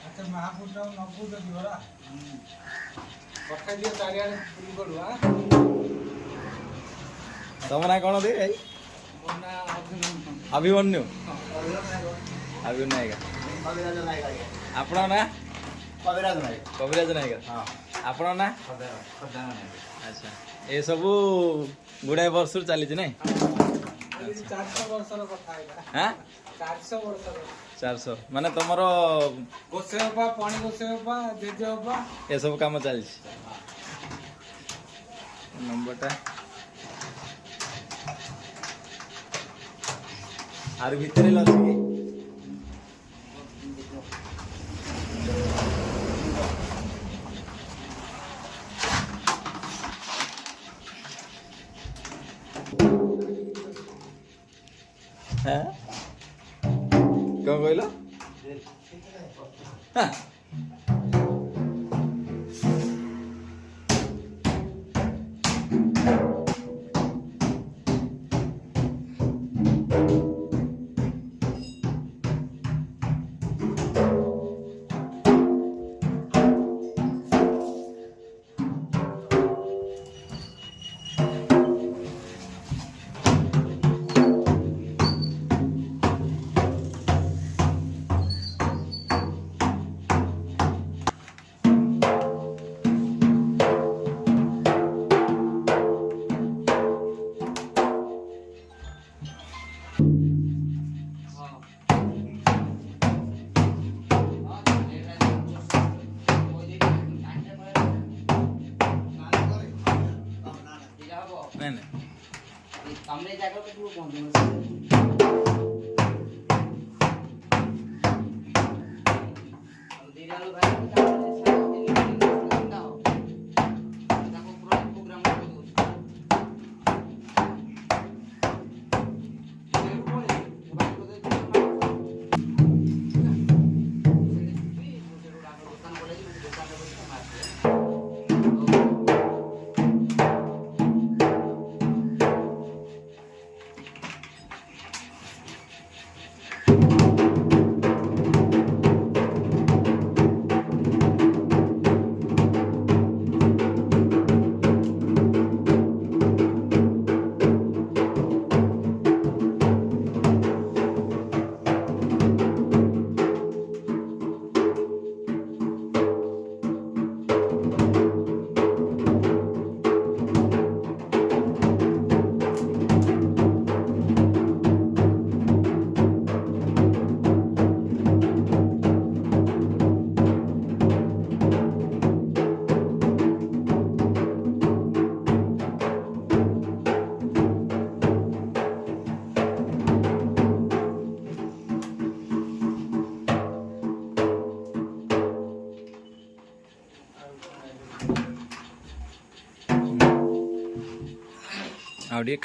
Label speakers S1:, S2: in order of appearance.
S1: अच्छा महापुर नबू तो जीवरा पठाई दियो चारियाडे फुल करू हां
S2: तम ना कौन दे भाई
S1: मोना
S2: अभिमन्यु अभिमन्यु आपण ना कविराज नायक आपण ना अच्छा ये सब गुड़ाए वर्ष चली ना
S1: 400 वर्षर कथा
S2: हाँ
S1: 400 वर्षर
S2: 400 माने तुमर
S1: गोसेबा पानी गोसेबा जेजेबा
S2: ये सब काम चल नंबरटा आर भीतर लसी हाँ कौन कहल हाँ नहीं नहीं
S3: हमने जाकर के तू कौन दे दिनालू भाई
S2: आउडी